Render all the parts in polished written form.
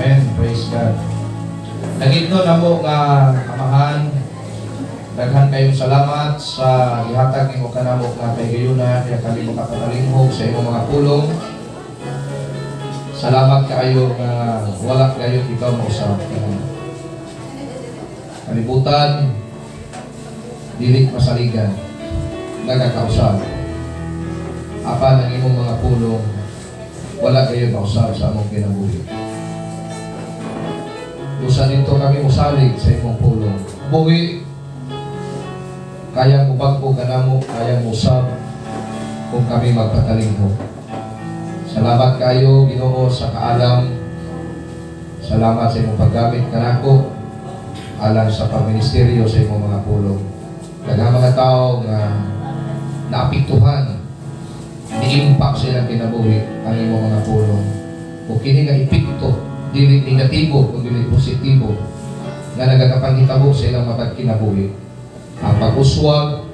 Amen. Praise God. Nagito na mo nga amahan, daghan kayong salamat sa gihatag nimo kanamo nga kay gayuna kaya kami makapatalingkog sa imong mga pulong. Salamat kayo nga wala kayo ikaw mausap. Kalibutan, dilit masaligan, nagkakausap. Apan ang imong mga pulong, wala kayo mausap sa among kinabuhi. Usa dito kami usalig sa imong pulong. Buhi, kayang ubagpo kanamo, kayang usap kung kami magpatalingkog. Salamat kayo, Ginoo, sa kaalam. Salamat sa imong paggamit kanako alang sa pagministeryo sa imong mga pulong. Daghang mga tao nga naapektuhan, ni-impact silang kinabuhi ang imong mga pulong. O kini nga epekto, dili negatibo kung dili positibo nga nagakapanghitabo sa ilang matag kinabuhi. Ang pag-uswag,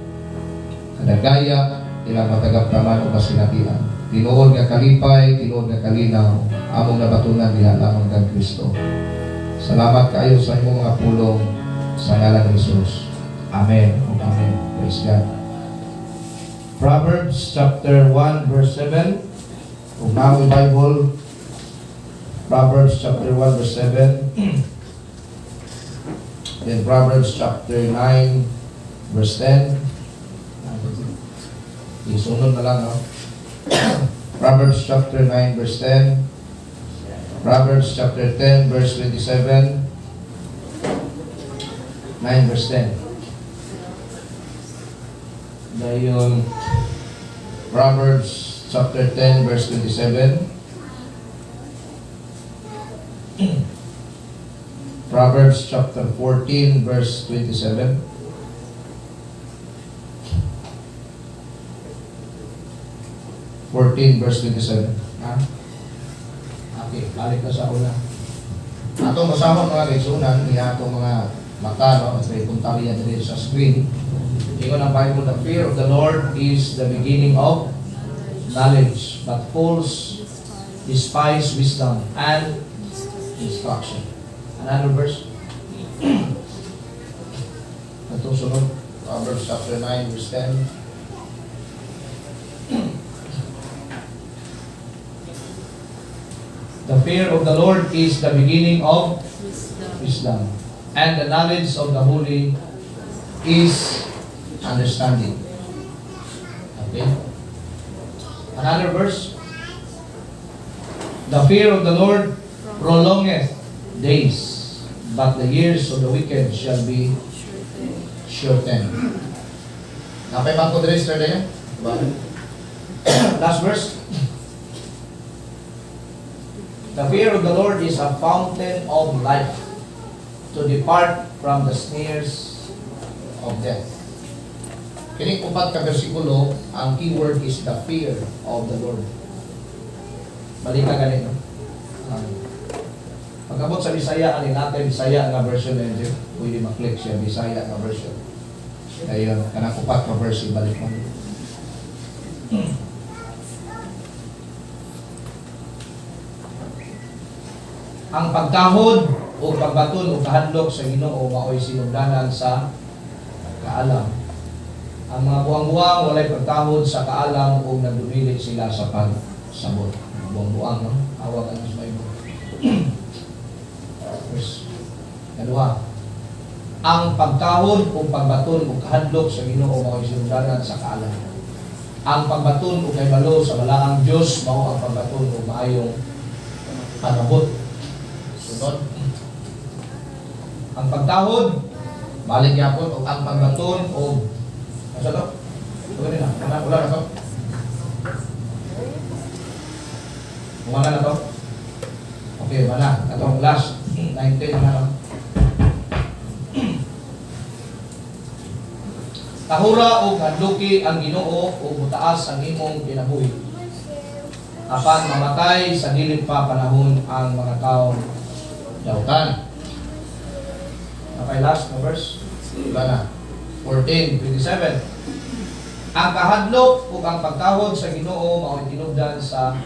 kadagaya, ilang matagaptaman o kasinatian. Tinuod nga kalipay, tinuod nga kalinaw, among nabatunan diha lamang kang Kristo. Salamat kayo sa imong mga pulong sa ngalan ni Jesus. Amen. Amen. Praise God. Proverbs chapter 1 verse 7. Kung namoy Bible, Proverbs chapter 1 verse 7. Then Proverbs chapter 9 verse 10. Isunod na lang, no? Proverbs chapter 9 verse 10. Proverbs chapter 10 verse 27. 9 verse 10. Dayon Proverbs chapter 10 verse 27. Proverbs chapter 14 verse 27. Verse 27. Ha? Okay, balik na sa una. Atong masama mga kaisunan, niya atong mga mata, no? At may punta rin dito sa screen. Ingon ang Bible, the fear of the Lord is the beginning of knowledge, but fools despise wisdom and instruction. Another verse. Itong sunod, Proverbs chapter 9 verse 10. The fear of the Lord is the beginning of wisdom, and the knowledge of the holy is understanding. Okay? Another verse. The fear of the Lord prolongeth days, but the years of the wicked shall be shortened. Napay man ko register na yan? Last verse. The fear of the Lord is a fountain of life, to depart from the snares of death. Kining upat ka bersikulo, ang keyword is the fear of the Lord. Balik ka ganito. Pagkabot sa Bisaya, alin natin Bisaya nga version na yun, pwede maklik siya, Bisaya nga version. Ayun, kanang upat ka verse, balik mo. Ang pagkahod o pagbaton o kahadlok sa Ginoo mao'y sinugdanan sa kaalam. Ang mga buwang-buwang walay pagkahod sa kaalam o nagdumilit sila sa pagsabot. Buwang-buwang, no? Awag ang sa Bible. Verse kadua. Ang pagkahod o pagbaton o kahadlok sa Ginoo mao'y sinugdanan sa kaalam. Ang pagbaton o kaybalo sa balaang Diyos mao ang pagbaton o maayong panabot. Sunod. Ang pagtahod, balik yapon, o ang pagbaton, o asa to? Ito kanina, wala na to? Umana na to? Okay, wala. Itong last, 19 na to. Tahura o hadluki ang Ginoo o butaas ang imong kinabuhi. Apan mamatay sa dilim pa panahon ang mga tao dautan. Okay, last na verse. Iba na. 14:27. Ang kahadlok o ang pagkahod sa Ginoo mao'y tinubdan sa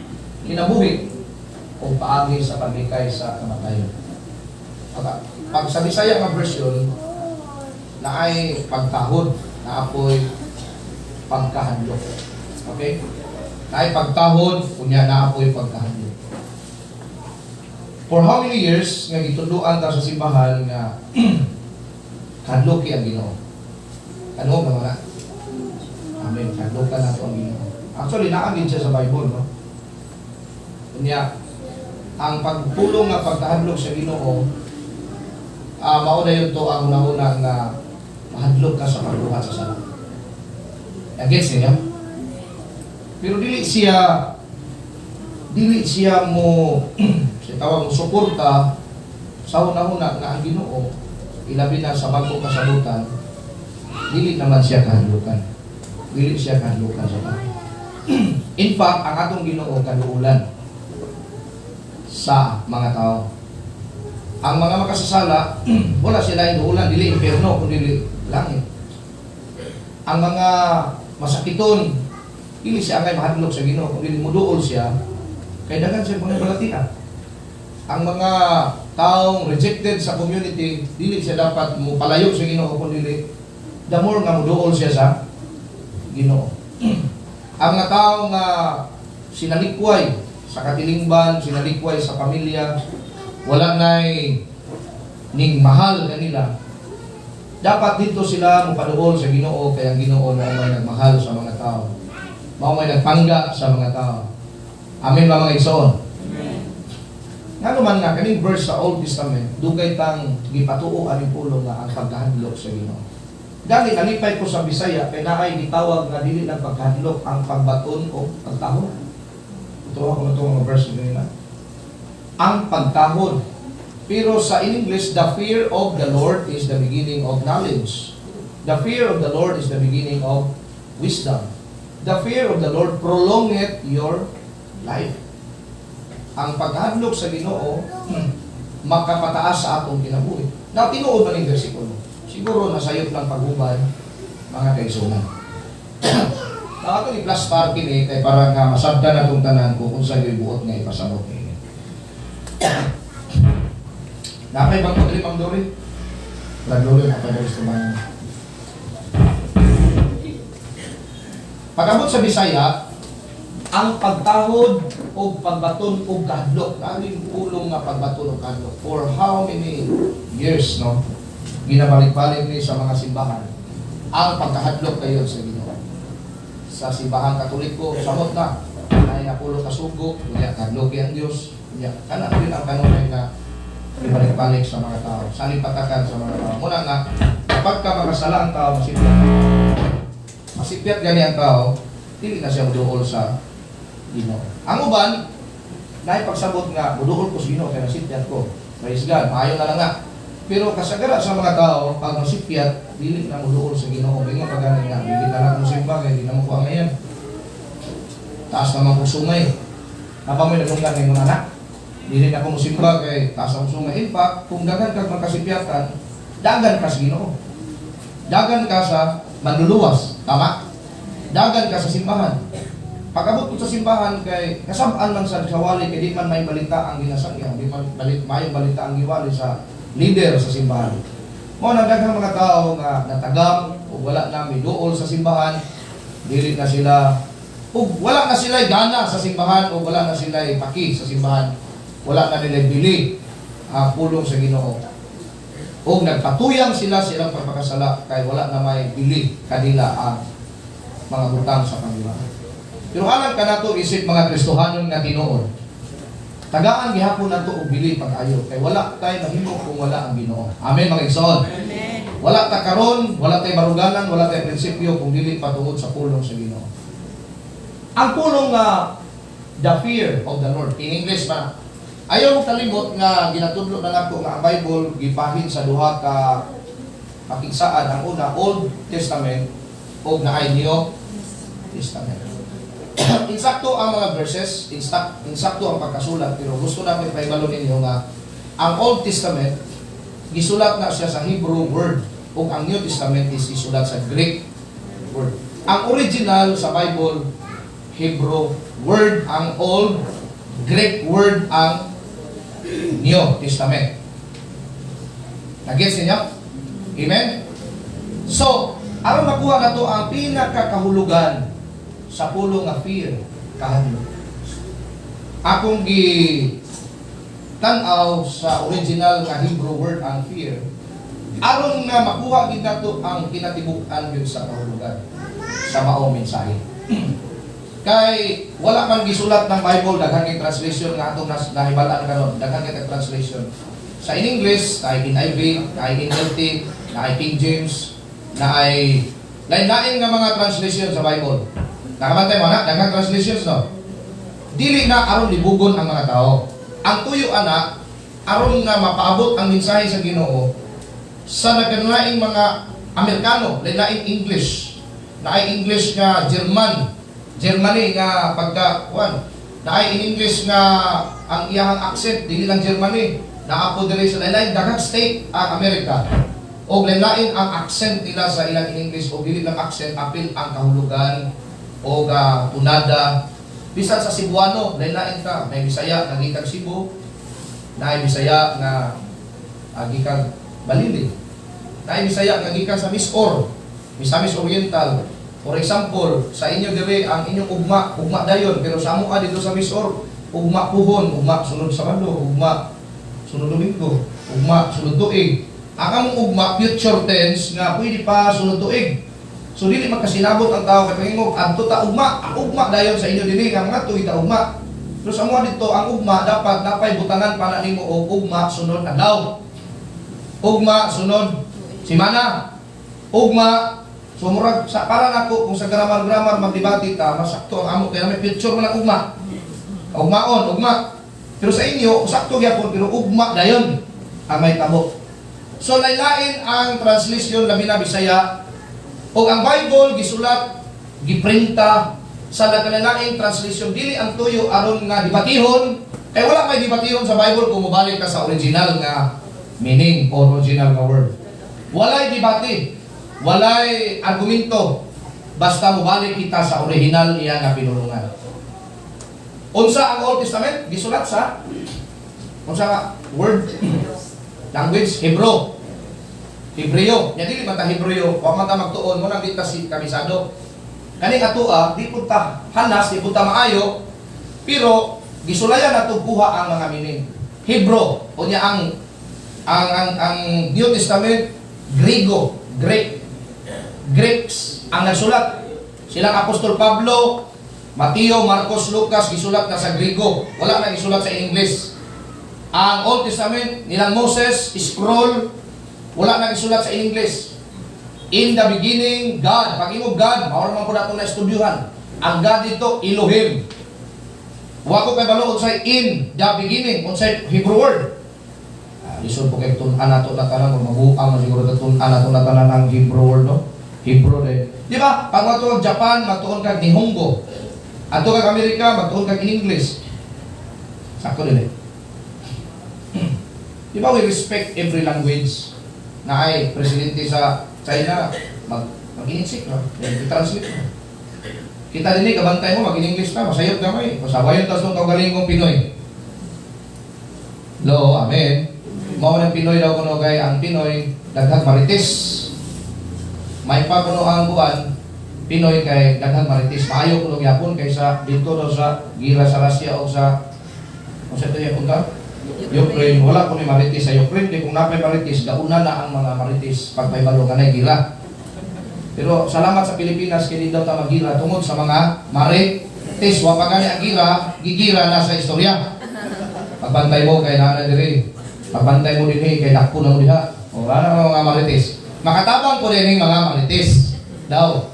kinabuhi, o o paagi sa paglikay sa kamatayon. Pag sa Bisaya nga version, na ay pagtahod, na apoy pagkahadlok. Okay? Na ay pagtahod, kunya na apoy pagkahadlok. For how many years nga gituluan ta sa simbahan nga kadloki ang Ginoo? Ano ba na? Amen. Kadlokan na ito ang Ginoo. Actually, naagin siya sa Bible, no? Kunya, ang pagpulong nga pagkahadlok sa Ginoo, mauna yun to ang unang nga mahadlok ka sa pagbuhat sa sala. Against niya. Pero dili siya mo siya tawag mo suporta sa una-una nga ang Ginoo, ilabi na sa bago kasabutan, dili naman siya kahadlukan. Dili siya kahadlukan sa tao. In fact, ang atong Ginoo kaduulan sa mga tao. Ang mga makasasala, wala sila inuulan, dili impyerno, kundi langit. Ang mga masakiton, dili siya angay mahadlok sa Ginoo, kundi muduol siya, kay daghan siya mga balatian. Ang mga taong rejected sa community, dili siya dapat mupalayo sa Ginoo, kundi the more nga muduol siya sa Ginoo. Ang mga taong sinalikway sa katilingban, sinalikway sa pamilya, wala na'y ning mahal kanila, dapat dito sila mupaduol sa Ginoo, kaya ang Ginoo na may nagmahal sa mga tao, may nagpangga sa mga tao. Amen ba mga igsoon? Nga naman nga, kaning verse sa Old Testament, dugay tang gipatuo aning pulong nga ang pagkahadlok sa Ginoo. Dali, nalipay ko sa Bisaya, kaya naay gitawag nga dili ng pagkahadlok ang pagbaton o pagtahod. Ito ako na itong mga verse nila. Ang pagtahod. Pero sa in English, the fear of the Lord is the beginning of knowledge. The fear of the Lord is the beginning of wisdom. The fear of the Lord prolongeth your life. Ang paghadlok sa Ginoo, makapataas sa atong kinabuhi. Now, tinuod man yung versikulo. Siguro nasayot lang paghubad, mga kaigsunan. Now, ito ni plus parking kay para nga masabda na itong tanan ko kung saan yung buot nga ipasabot. Napay bang paglimang dori? Lagdori na pa gusto man. Pag-abot sa Bisaya, ang pagtahod o pagbaton o kahadlok, namin pulong nga pagbaton o kahadlok, for how many years, no? Ginabalik-balik ni sa mga simbahan. Ang pagkahadlok kayo sa Ginoo. Sa simbahan Katoliko, samot na, ay napulo kasugo, kunya kahadloki ang Diyos, kunya, kanan din ang kanunay na ibalik-balik sa mga tao, salipatakan sa mga tao. Muna nga, kapag ka makasala ang tao, masipyat gani ang tao, hindi na siya muduol sa Ginoo. Ang uban, naipagsabot nga, muduol ko sa Ginoo, kaya nasipyat ko. Praise God, maayo na lang nga. Pero kasagara sa mga tao, pag nasipyat, dili na muduol sa Ginoo. Bingo pagani nga, dili na lang mo simba, kaya di na mo kuha ngayon. Taas naman ko sungay. Napamoy na kung ganay mo na. Dili na ko musimba, kaya taas ang sungay. In fact, kung dagan ka magkasipyatan, dagan ka sa Ginoo. Dagan ka sa manluluwas. Tama? Dagan ka sa simbahan. Pag-abot ko sa simbahan, kay kasabaan man sa kawali, kaya di man may balita ang ginasangya, di man may balita ang giwali sa leader sa simbahan. Mo nagdaghang mga tao nga natagam o wala na miduol sa simbahan, dili na sila o wala na sila gana sa simbahan o wala na sila paki sa simbahan. Wala na nila bili ang pulong sa Ginoo. O nagpatuyang sila silang pagpakasala kay wala na may bili kanila ang mga butang sa kanila. Pero alam ka na ito, isip mga Kristohanon nga tinuod. Tagaan gihapon na ito o bili pag-ayo. Kaya wala tayo mahimo kung wala ang Ginoo. Amen mga igsoon. Wala ta karon, wala tayo maruganan, wala tayo prinsipyo kung dili patungod sa pulong sa Ginoo. Ang pulong nga the fear of the Lord. In English pa, ayaw mo kalimot nga ginatudlo na nato nga ang Bible gibahin sa duha ka pakigsaan. Ang una, Old Testament o na ay New Testament. Insakto ang mga verses, insakto ang pagkasulat, pero gusto namin paibalo ninyo nga ang Old Testament gisulat na siya sa Hebrew word o ang New Testament is isulat sa Greek word. Ang original sa Bible Hebrew word, ang Old Greek word ang New Testament. Nag-gets ninyo? Amen? So, aron makuha na to ang pinakakahulugan sa pulo nga fear, kahadlo. Akong tan-aw sa original nga Hebrew word ang fear, aron nga makuha gid nato ang kinatibuk-an gyud sa kahulugan sa maong mensahe. Kay wala man gisulat ng Bible, daghang kay translation nga atong nahibalaan karon, daghang kay translation. Sa in English, ay NIV, ay NLT, ay King James, na ay lain-lain nga mga translation sa Bible. Nakabantay mo na, daghang translations no. Dili na aron libugon ang mga tao. Ang tuyo ana aron nga mapaabot ang mensahe sa Ginoo sa nagkanaing mga Amerikano, lain-laing English, na ay English nga Germany nga pagka-kuan, na ay in English nga ang iyang accent dili lang Germany, naapo diri sa lain-laing daghang state ang Amerika. O lain-lain ang accent nila sa ilang in English, o dili lang accent, apil ang kahulugan o tunada. Bisan sa Cebuano, lain-lain ka, may Bisaya nga gikan Cebu, na ay Bisaya nga gikan Balili, na ay Bisaya nga gikan sa Misor, Misamis Oriental. For example, sa inyo diri ang inyong ugma dayon, pero sa amo dito sa Misor, ugma puhon, ugma sunod Sabado, ugma sunod Domingo, ugma sunod tuig. Ang among ugma future tense nga pwede pa sunod tuig. So dili magkasinabot ang tao kay pangingog adto ta ugma, ang ugma dayon sa inyo dili nga mga tuig ta ugma. Pero sa amo dito ang ugma dapat napay butangan pa na nimo og ugma sunod adlaw. Ugma sunod semana. Ugma so murag sa para nako kung sa grammar magdebate ta masakto ang amo kay may picture man ang ugma. Ugma. Pero sa inyo sakto gyapon pero ugma dayon ang may tabo. So lain-lain ang translation labi na Bisaya o ang Bible gisulat giprinta sa lain-laing translation, dili ang tuyo aron nga debatihon. Wala may debatihon sa Bible kung mobalik ka sa original nga meaning o original nga word. Walay debate, walay argumento, basta mobalik kita sa original iya nga pinulungan. Unsa ang Old Testament gisulat sa unsa nga word language Hebreo. Nya dili man ta Hebreo, wa man ta magtuon mo nang di ta si kabisado. Kani atua di pud ta hanas, di pud ta maayo, pero gisulayan nato buha ang mga meaning. Hebreo unya ang New Testament Greeks ang nagsulat. Silang Apostol Pablo, Mateo, Marcos, Lucas gisulat na sa Griego. Wala na gisulat sa English. Ang Old Testament nilang Moses, scroll, wala na gisulat sa English. In the beginning, God. Pag-imog God, mawala man po natin na estudyuhan. Ang God dito, Elohim. Huwag ko kay balo unsay in the beginning, unsay Hebrew word. Lisod po kay tun-an nato na tanan, kung mabuang siguro na tun-an nato na tanan ang Hebrew word, no? Hebrew din. Di ba? Pag matuon kag Japan, matuon kag Nihongo. Ato kag Amerika, matuon kag English. Sakto din eh. Di ba we respect every language? Na ay presidente sa China, mag-English no? I-translate mo. Kita din kabantay mo, mag-English ka, masayot ka mo eh. Masabayon tas nung kagaling kong Pinoy. Lo, amen. Mao ng Pinoy daw kuno kay ang Pinoy, daghang marites. May pa kuno ang buwan, Pinoy kay daghang marites. Maayo kuno gyapon kaysa dito daw sa gira sa Russia o sa ito yung punta? Ukraine. Wala ko ni marites sa Ukraine. Di kung napay marites, gauna na ang mga marites pagpaybalo ka na gira. Pero salamat sa Pilipinas, kini daw ta magira tungod sa mga marites. Wa pa gani ang gira, gigira na sa istorya. Pagbantay mo kay nana diri. Pagbantay mo din kay dakpo na mo diha. O ana mga marites. Makatabang ko din mga marites daw.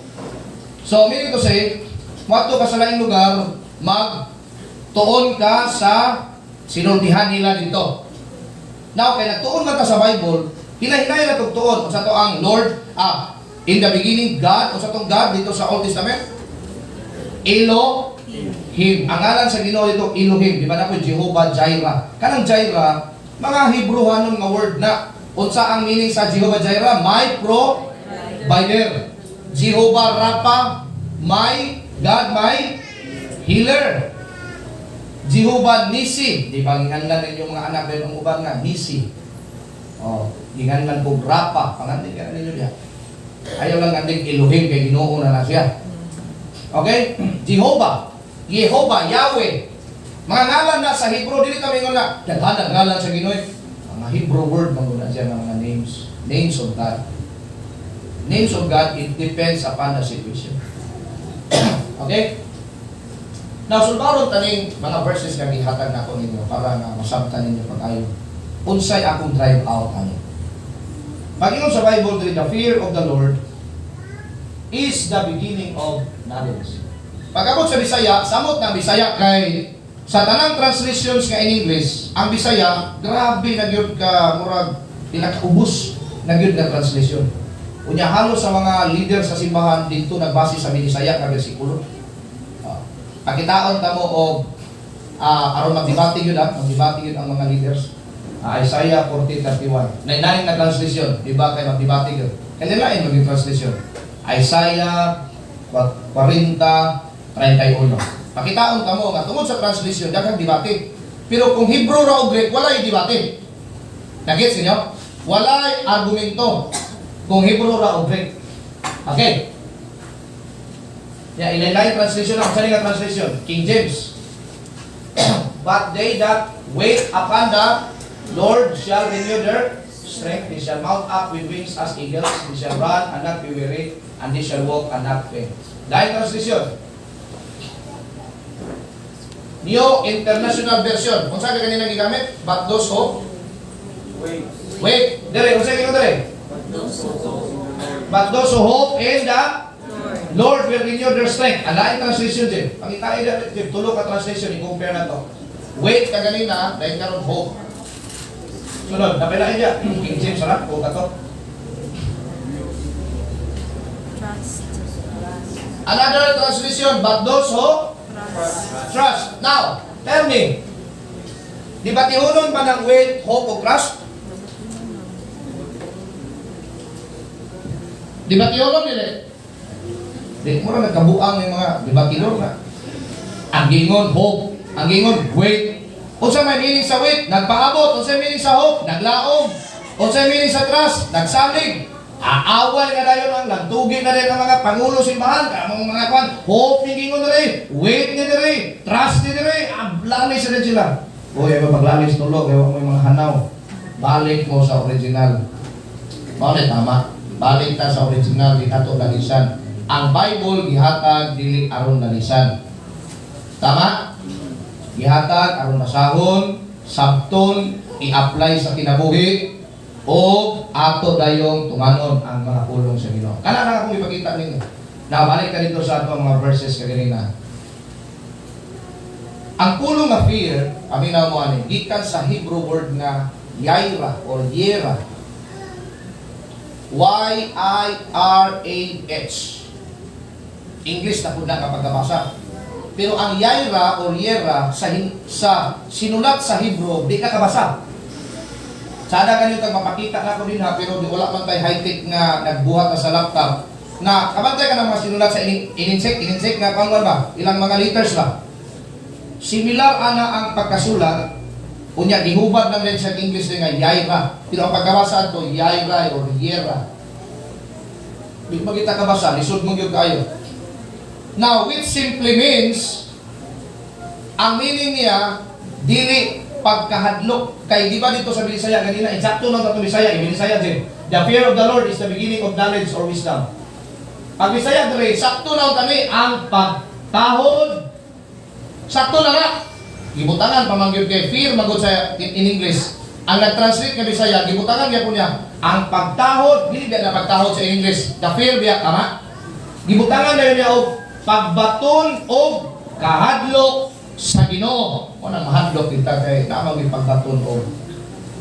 So, meaning to say, mato ka sa laing lugar, magtuon ka sa sinultihan nila dito. Now, kaya nagtuon man ka sa Bible, hinahinay na tugtuon. Kung sa to ang Lord, in the beginning, God, kung sa tong God dito sa Old Testament, Elohim. Ang ngalan sa Ginoo dito, Elohim. Di ba na po, Jehovah Jireh. Kanang Jireh, mga Hebrewanon nga word na. Unsa ang meaning sa Jehovah Jireh? My provider. Jehovah Rapha, my God, my healer. Jehovah Nisi, di ba ginganlan ninyo mga anak din ang uban nga Nisi. Oh, ginganlan po Rapa, pangantin ka ninyo diya. Ayaw lang anding Elohim kay Ginoo na siya. Okay? Jehovah, Yahweh. Mga ngalan na sa Hebrew, dili kami nga daghan ngalan sa Ginoo. Mga Hebrew word manguna siya ng mga names of God. Names of God, it depends upon the situation. Okay? Now, sulbaron taning mga verses nga gihatag nako ninyo para nga masabtan ninyo pag-ayo. Unsay akong drive out ani. Pag-ingon sa Bible, the fear of the Lord is the beginning of knowledge. Pag-abot sa Bisaya, samot na Bisaya kay sa tanang translations nga in English, ang Bisaya, grabe na gyud ka murag pinakaubos na gyud nga translation. Unya halos sa mga leader sa simbahan dito nagbase sa Bisaya nga bersikulo. Pakitaon ta mo og aron magdebate gyud magdebate gyud ang mga leaders. Isaiah 40:31. Nainaning na translation, di ba kay magdebate gyud. Kaya lain maging translation. Isaiah 40:31. Pakitaon ta mo nga tungod sa translation daghang debate. Pero kung Hebrew ra o Greek walay debate. Nagets niyo? Walay argumento kung Hebrew ra o Greek. Okay. Ilaylay translation ang sa nga translation, King James. But they that wait upon the Lord shall renew their strength. They shall mount up with wings as eagles. They shall run and not be weary, and they shall walk and not faint. Lain translation. New International Version. Kung saan ka kanina gigamit? But those who wait. Dere, kung saan ka dere? But those who hope in the Lord will renew their strength. Alain translation din. Pangitain na din. Tulog ka translation. I-compare na to. Wait ka ganina, dahil karoon hope. Sunod, napilain niya. King James, sarap. Huwag ka to. Another translation, but those who trust. Now, tell me, di ba tihunon ba ng wait, hope, o trust? Di ba tihunon nila? Di mo na nagkabuang yung mga debatidor na. Ang gingon, hope. Ang gingon, wait. O sa may meaning sa wait, nagpaabot. O sa meaning sa hope, naglaom. O sa meaning sa trust, nagsalig. Aawal nga dayon ang nagtugi na rin ang mga pangulo simbahan. Kamang mga kwan, hope ni gingon na rin. Wait ni rin. Trust ni rin. Ablanis na rin sila. O yung paglanis tulog, yung mga hanaw. Balik mo sa original. Bakit tama? Balik ta sa original, di ato lalisan. Ang Bible gihatag dili aron nalisan. Tama? Gihatag aron masahon, sabton, i-apply sa kinabuhi o ato dayong tunganon ang mga pulong sa Ginoo. Kana na akong ipakita ninyo. Balik ka dito sa ato mga verses kanina. Ang pulong nga fear, aminaw mo ani, gikan sa Hebrew word nga yaira or yera. Y-I-R-A-H. English na po na kapag nabasa. Pero ang yaira o yera sa sinulat sa Hebrew, di ka kabasa. Sada ganito kang mapakita na ko din ha, pero wala man tayo high-tech nga nagbuhat na sa laptop. Na kabantay ka ng mga sinulat sa ininsek nga kung ba? Ilang mga liters lang. Similar ana ang pagkasulat, unya gihubad lang rin sa English nga yaira. Pero ang pagkabasa ito, yaira o yera. Di ba kita kabasa, lisod mo yung kayo. Now, which simply means, ang meaning niya, dili pagkahadlok. Kay di ba dito sa Bisaya kanina, eksakto lang ito Bisaya, Bisaya din. The fear of the Lord is the beginning of knowledge or wisdom. Pag Bisaya dire, sakto lang kami ang pagtahod. Sakto na na. Gibutangan pamanggil kay fear magod sa in English. Ang nag-translate nga Bisaya, gibutangan niya po niya, ang pagtahod, dili na pagtahod sa English. The fear biya, tama? Gibutangan na niya og pagbaton o kahadlok sa Ginoo. O nang mahadlok kita kay namang pagbaton o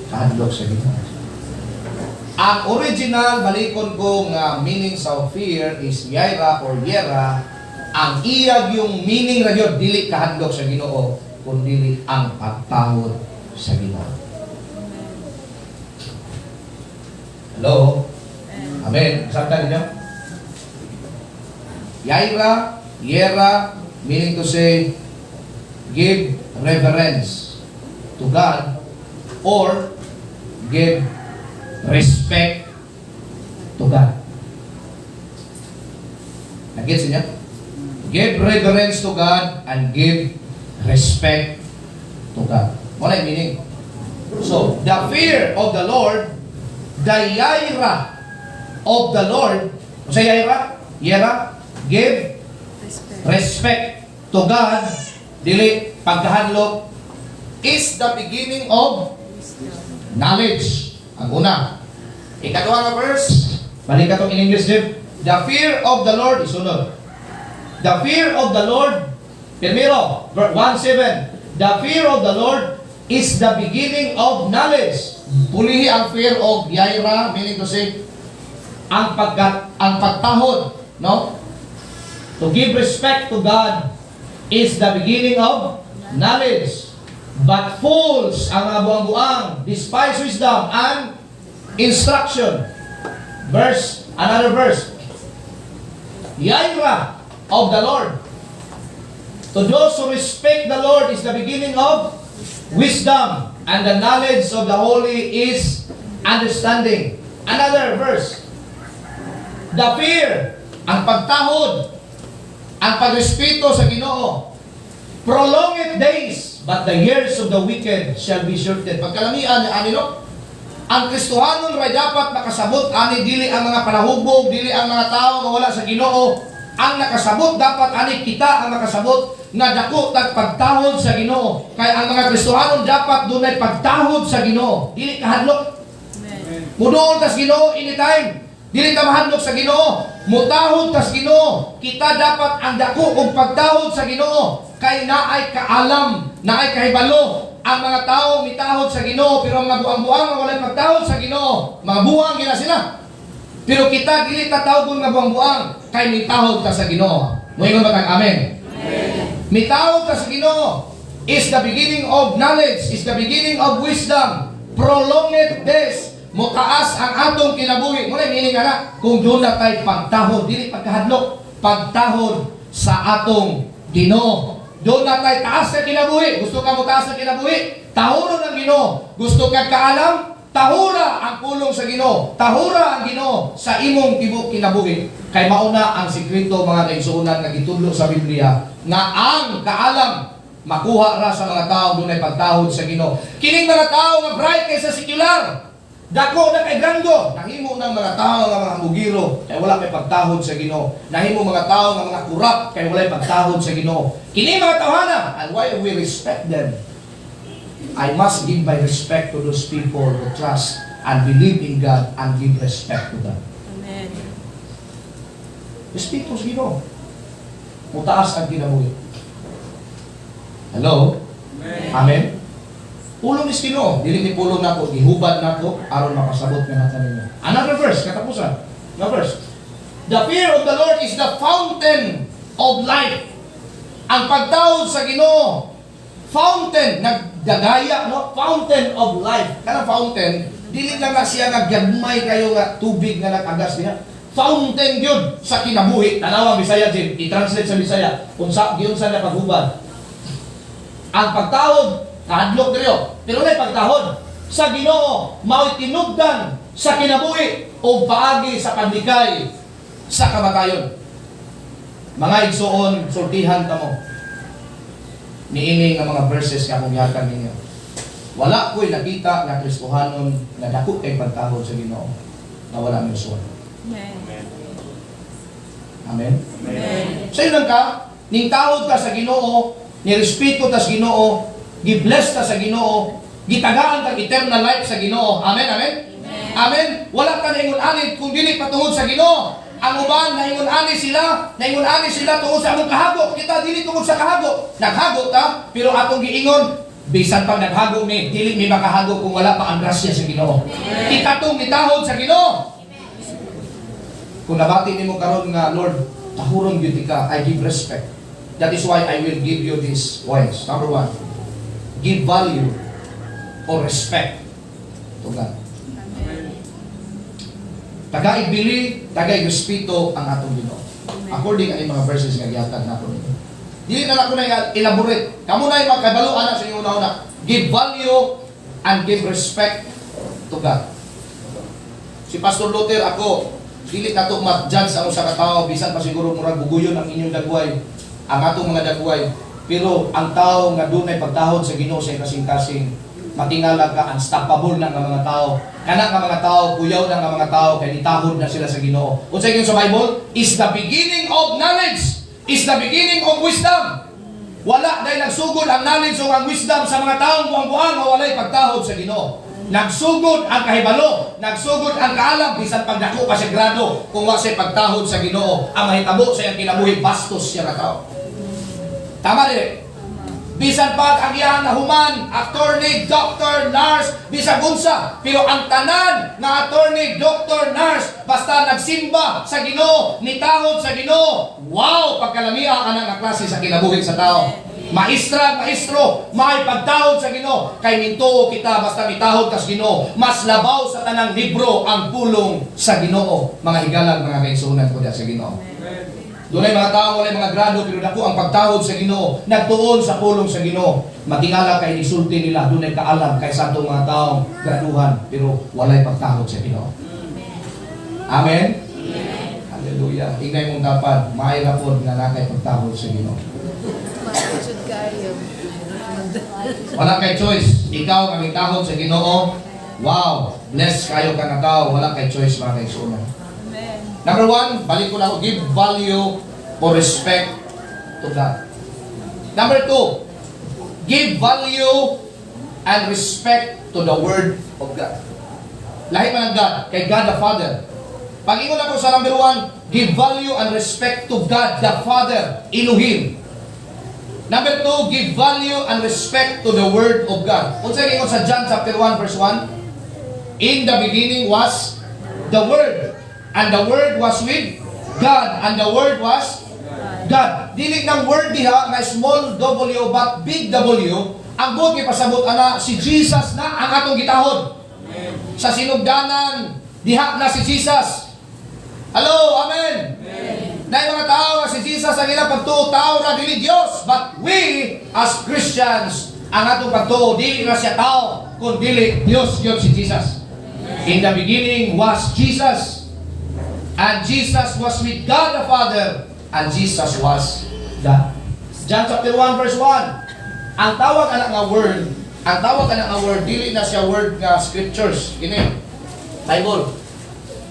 kahadlok sa Ginoo. Ang original balikon ko nga meaning sa fear is yaira or yera. Ang iyag yung meaning ra gyud dili kahadlok sa Ginoo kundi ang pagtahod sa Ginoo. Hello? Amen. Sakta niyo? Yaira, yera, meaning to say, give reverence to God or give respect to God. Nag-gets niya? Give reverence to God and give respect to God. What I meaning? So, the fear of the Lord, the yaira of the Lord, sa yaira? Yaira? Give respect to God, dili pagkahadlok, is the beginning of knowledge. Ang una. Ikaduha na verse, balik ka to in English, Jeff. The fear of the Lord is sunod. The fear of the Lord, primero, 1:7. The fear of the Lord is the beginning of knowledge. Pulihi ang fear of yaira, meaning to say, ang pagtahod, no? To give respect to God is the beginning of knowledge. But fools, ang mga buang-buang, despise wisdom and instruction. Another verse. Yaira of the Lord. To those who respect the Lord is the beginning of wisdom, and the knowledge of the holy is understanding. Another verse. The fear, ang pagtahod, ang pagrespeto sa Ginoo, prolonged days, but the years of the wicked shall be shortened. Pagkalamian ni Anino, ang Kristohanon ray dapat nakasabot ani dili ang mga palahubog, dili ang mga tao nga wala sa Ginoo. Ang nakasabot dapat ani kita ang nakasabot nga dako tag pagtahod sa Ginoo. Kay ang mga Kristohanon dapat dunay pagtahod sa Ginoo. Dili kahadlok. Muduol tas Ginoo anytime. Dili ta mahadlok sa Ginoo. Mutahod tas Ginoo. Kita dapat ang dako og pagtahod sa Ginoo. Kay naay kaalam, naay kahibalo ang mga tao mitahod sa Ginoo, pero ang mga buang-buang nga walay pagtahod sa Ginoo, mga buang gina sila. Pero kita dili ta tawgon nga buang-buang kay mitahod ta sa Ginoo. Moingon ba tag amen? Mitahod ta sa Ginoo is the beginning of knowledge, is the beginning of wisdom. Prolonged days, mukaas ang atong kinabuhi. Muna meaning ana, kung doon na tayo pagtahod, dili pagkahadlok, pagtahod sa atong Ginoo. Doon na tayo taas na kinabuhi. Gusto ka mo taas na kinabuhi? Tahuro ng Ginoo. Gusto ka kaalam? Tahura ang pulong sa Ginoo. Tahura ang Ginoo sa imong tibok kinabuhi. Kay mauna ang sikreto mga kaigsuonan nga gitudlo sa Biblia nga ang kaalam makuha ra sa mga tao dunay pagtahod sa Ginoo. Kining mga tao nga bright kaysa sekular, dako na kay grando, nahimo ng mga tao nga mga mugiro kay wala may pagtahod sa Ginoo. Nahimo mga tao nga mga kurap kay wala pagtahod sa Ginoo. Kini mga tawhana, and why we respect them? I must give my respect to those people who trust and believe in God and give respect to them. Amen. Respeto sa Ginoo. Mutaas ang kinabuhi. Hello? Amen. Pulong is Ginoo, dili ni pulong nako, gihubad nako aron makasabot nga natin ninyo. Another verse, katapusan. No verse. The fear of the Lord is the fountain of life. Ang pagtawod sa Ginoo, fountain, nagdagaya, no? Fountain of life. Kana fountain, dili lang na siya naggagmay kayo nga tubig nga nag-agas niya. Fountain yun sa kinabuhi. Tanawa Bisaya din, i-translate sa Bisaya. Unsa giunsa na paghubad. Ang pagtawod kahadlok diriyo. Pero may pagtahod sa Ginoo, mao'y tinubdan sa kinabuhi o paagi sa pandikay sa kamatayon. Mga igsuon, sultihan ta mo. Niini nga mga verses nga akong gihatag ninyo. Wala ko'y nakita na Kristohanon na dako kay pagtahod sa Ginoo na wala may usuan. Amen. Amen? Amen. Sa ilang ka, ning tawod ka sa Ginoo, nirespeto ta sa Ginoo, gi-bless ta sa Ginoo, gitagaan ta eternal life sa Ginoo. Amen, amen? Amen. Amen. Wala ka naingon anit kung dili patungod sa Ginoo. Ang uban naingon ani sila tungod sa among kahagok. Kita dili tungod sa kahagok. Naghagok ta, pero atong giingon bisan pag naghagok mi, dili mi makahagok kung wala pa ang grasya sa Ginoo. Kita tong gitahod sa Ginoo. Kung nabati nimo karon nga Lord, tahuron gyud ka, I give respect. That is why I will give you these points. Number 1, give value or respect to God. Tagaig bili, tagaig respeto ang atong Ginoo. According ang mga verses nga gihatag nato nito. Dili na ako na elaborate. Kamu na yung magkabalo anak sa inyo una-una. Give value and give respect to God. Si Pastor Luther, ako, dili na ito mag-judge sa usa ka tao, bisan pa siguro murag buguyon ang inyong dagway, ang atong mga dagway. Pero ang tao nga doon ay pagtahod sa Ginoo sa kasing-kasing, matingala ka, unstoppable na nga mga tao. Kana nga mga tao, kuyaw na nga mga tao, kaya nitahod na sila sa Ginoo. Unsa sa Bible? Is the beginning of knowledge, is the beginning of wisdom. Wala dahil nagsugod ang knowledge o ang wisdom sa mga taong buang-buang na walay pagtahod sa Ginoo. Nagsugod ang kahibalo, nagsugod ang kaalam, bisan pagdako pa siya grado, kung wala siya pagtahod sa Ginoo, ang mahitabo sa iyang kinabuhi, bastos siya na tao. Tama din. Bisan pag ang iyang nahuman, attorney, doctor, nurse, bisan unsa, pero ang tanan na attorney, doctor, nurse, basta nagsimba sa Ginoo, nitahod sa Ginoo, wow, pagkalamia ka na klase sa kinabuhi sa tao. Maestra, maestro, may pagtahod sa Ginoo, kay mintuo kita basta mitahod ka sa Ginoo. Mas labaw sa tanang libro ang pulong sa Ginoo. Mga higalang, mga kaigsunan ko sa Ginoo. Doon ay mga tao, walay mga grado, pero dako ang pagtahod sa Ginoo, nagtuon sa pulong sa Ginoo. Matingala kay isulti nila, doon ay kaalam kay sa atong mga taong graduhan, pero walay pagtahod sa Ginoo. Amen? Hallelujah. Ingay mong dapat, maay rapod nga nakay pagtahod sa Ginoo. Wala kay choice. Ikaw nga mitahod sa Ginoo. Wow, bless kayo ka na tao. Wala kay choice, mga kaigsunan. Number one, balik ko na ako, give value or respect to God. Number two, give value and respect to the Word of God. Lahi man ang God, kay God the Father. Pag-ingon ako sa number one, give value and respect to God the Father, Elohim. Number two, give value and respect to the Word of God. Kung sa'yo ingon sa John chapter 1 verse 1, in the beginning was the Word. And the Word was with God. And the Word was God. Dili ng word diha na small W but big W. Ang buot kay pasabot ana si Jesus na ang atong gitahod. Sa sinugdanan diha na si Jesus. Hello, amen. Dahil mga tao na si Jesus ang ilang pagtuo, tao na dili Dios, but we as Christians ang atong pagtuo dili na siya tao, kundi dili Dios gyud si Jesus. In the beginning was Jesus. And Jesus was with God the Father, and Jesus was God. John chapter 1 verse 1. Ang tawag anak nga word, dili na siya word nga scriptures. Kini Bible.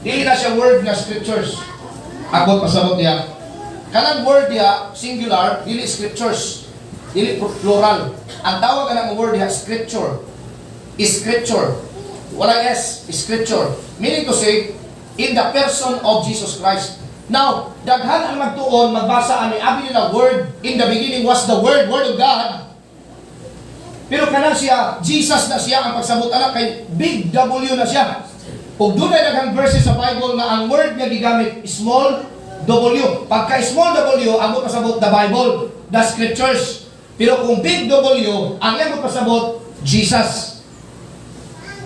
Dili na siya word nga scriptures. Ako pasabot niya. Kanang word niya singular, dili scriptures. Dili plural. Ang tawag anak nga word niya scripture. Scripture. Wala S, scripture. Meaning to say, in the person of Jesus Christ. Now, daghan ang magtuon, magbasa ani abi nila word, in the beginning was the word of God. Pero kanang siya, Jesus na siya ang pagsabot anak kay big W na siya. Ug dunay daghang verses sa Bible na ang word nga gigamit small W. Pagka small W, ang pasabot the Bible, the scriptures. Pero kung big W, ang iyang pasabot Jesus.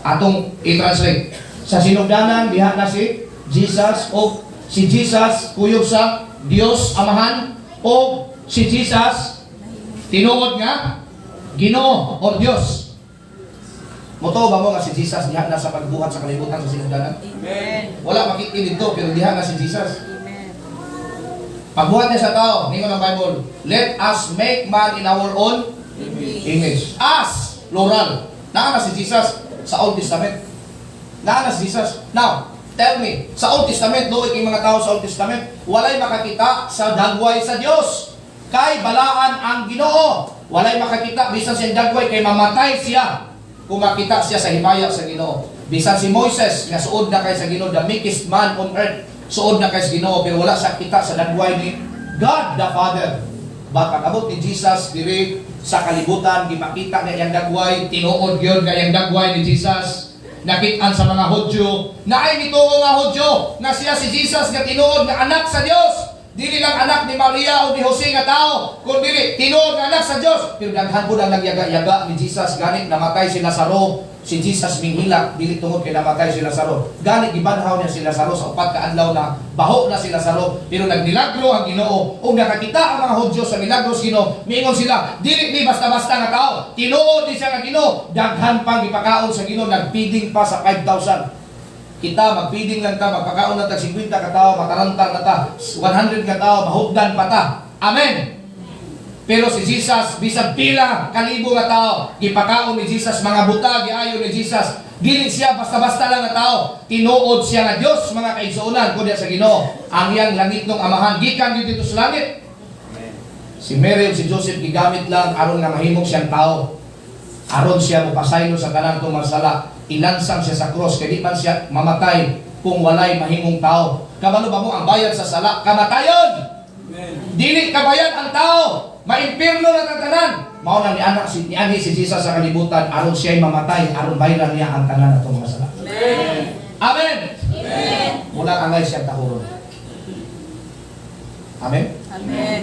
Atong i-translate. Sa sinugdanan, diha na si Jesus o si Jesus kuyog sa Dios Amahan o si Jesus tinuod nga Ginoo o Dios. Moto ba mo nga si Jesus diha na sa pagbuhat sa kalibutan sa sinugdanan? Amen. Wala makikita dito pero diha na si Jesus. Amen. Pagbuhat niya sa tao, ningon ang Bible, let us make man in our own image. As, plural. Naa na si Jesus sa Old Testament. Naanas Jesus. Now, tell me, sa Old Testament, doon yung mga tao sa Old Testament, walay makakita sa dagway sa Dios. Kay balaan ang Ginoo. Walay makakita, bisan siyang dagway, kay mamatay siya. Kung makita siya sa himaya sa Ginoo. Bisan si Moises, nga suod na kay sa Ginoo, the meekest man on earth, suod na kay sa Ginoo, pero wala siya kita sa dagway ni God the Father. But pag-abot ni Jesus, diri sa kalibutan, di makita na iyang dagway, tinuod yun na iyang dagway ni Jesus. Nakitaan sa mga Hudyo, na ay nituo nga Hudyo, na siya si Jesus nga tinuod nga anak sa Dios. Dili lang anak ni Maria o ni Jose nga tao, kundi tinuod nga anak sa Dios. Pero daghan po ang nagyaga-yaga ni Jesus, ganit namatay si Lazaro, si Jesus minghila dili tungod kay namatay si Lazaro. Gani gibanhaw niya si Lazaro sa upat ka adlaw na baho na si Lazaro, pero nagmilagro ang Ginoo. Ug nakakita ang mga Hudyo sa milagro sa Ginoo, miingon sila, dili ni basta-basta nga tao. Tinuod ni siya nga Ginoo, daghan pang gipakaon sa Ginoo, nagpiding pa sa 5,000. Kita magpiding lang ta, magpakaon na ta 50 ka tao, matarantang na ta 100 ka tao, mahugdan pa ta. Amen. Pero si Jesus, bisag pila kalibo nga tao, gipakaon ni Jesus, mga buta, giayo ni Jesus. Dili siya basta-basta lang nga tao. Tinuod siya nga Dios, mga kaigsuonan kundi sa Ginoo. Ang iyang langit ng amahan, gikan gyud dito sa langit. Si Mary ug si Joseph gigamit lang aron nga mahimong siyang tao. Aron siya mopasaylo sa kanang tumarsala. Ilansang siya sa cross, kaya di man siya mamatay kung walay mahimong tao. Kabalo ba mo ang bayad sa sala? Kamatayon! Dili kabayan ang tao, maimpirno na tatanan. Mao nang ni ani si Jesus sa kalibutan aron siya mamatay, aron bayaran niya ang tanan atong mga sala. Amen. Amen. Amen. Mula angay siya tahuron. Amen. Amen.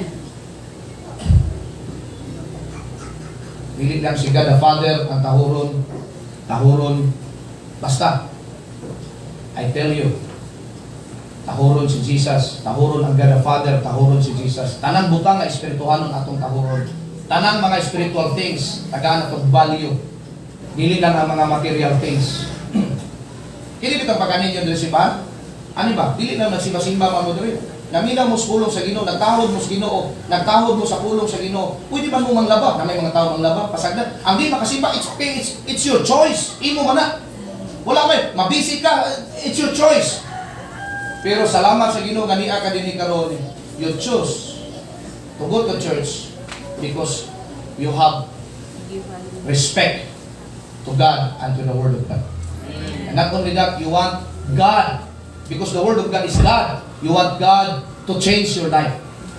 Dili lang si God the Father ang tahuron basta. I tell you, tahuron si Jesus, tahuron ang God the Father, tahuron si Jesus. Tanang butang nga espirituhanon atong tahuron. Tanang mga spiritual things, tagaan atong value. Dili lang ang mga material things. Kini bitang pagkanin yun si ba? Ano ba? Dili lang nagsimba-simba pa mo diri. Namina mo sa pulong sa Ginoo, nagtahod mo sa Ginoo, nagtahod mo sa pulong sa Ginoo. Pwede ba mo manglaba? Na may mga tao manglaba, pasagdan. Ang di makasimba, it's okay, it's your choice. Imo man na. Wala may, mabisi ka, it's your choice. Pero salamat sa Ginoo ganiya ka dinhi karon. You choose to go to church because you have respect to God and to the Word of God. And not only that, you want God, because the Word of God is God. You want God to change your life.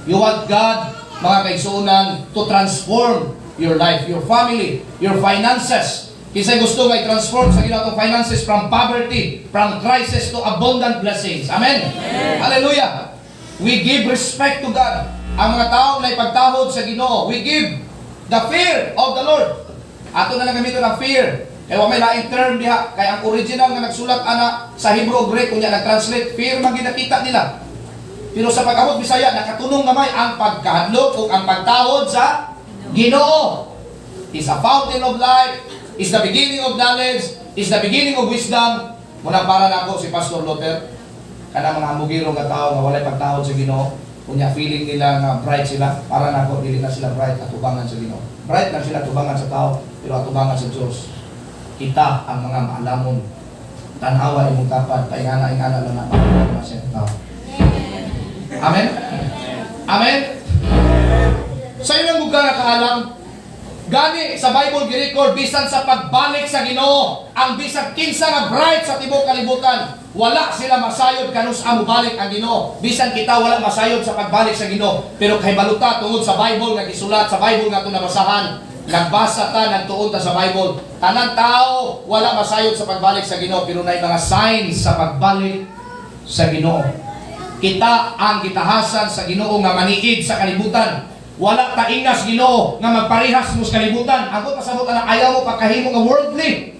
You want God, mga kaigsuonan, to transform your life, your family, your finances. Kisay gusto nga i-transform sa ginatong finances from poverty, from crisis to abundant blessings. Amen? Amen. Hallelujah. We give respect to God. Ang mga tao na ipagtahod sa Ginoo, we give the fear of the Lord. Ato na lang gamiton ang fear. Kaya may laing term diha, kaya ang original nga nagsulat ana sa Hebrew o Greek, kunya nag-translate, fear man ginakita nila. Pero sa pag-abot Bisaya, nakatunong gamay ang pagkahadlok o ang pagtahod sa Ginoo. Is a fountain of life, is the beginning of knowledge, is the beginning of wisdom. Muna para na ako si Pastor Luther, kana mga mugiro nga tao nga walay pagtahod sa Ginoo, kunya feeling nila nga bright sila, para na ako dili na sila bright, atubangan sa Ginoo. Bright lang sila, atubangan sa tao, pero atubangan sa Diyos. Kita ang mga maalamon, tanawa imong kapad, paingana-ingana lang na mga siya tao. Amen? Amen? Sa ilang lugar na kaalam, gani sa Bible gi-record, bisan sa pagbalik sa Ginoo, ang bisan kinsa nga bright sa tibok kalibutan, wala sila masayod kanus amo balik ang Ginoo. Bisan kita wala masayod sa pagbalik sa Ginoo, pero kay baluta tungod sa Bible nga gisulat, sa Bible nga itong nabasahan, nagbasa ta, nagtuon ta sa Bible. Tanang tao wala masayod sa pagbalik sa Ginoo, pero nay mga signs sa pagbalik sa Ginoo. Kita ang gitahasan sa Ginoo nga maniid sa kalibutan. Wala ta ingas Ginoo nga magparehas mo sa kalibutan. Ako pasabot na ayaw mo pagkahimo nga worldly.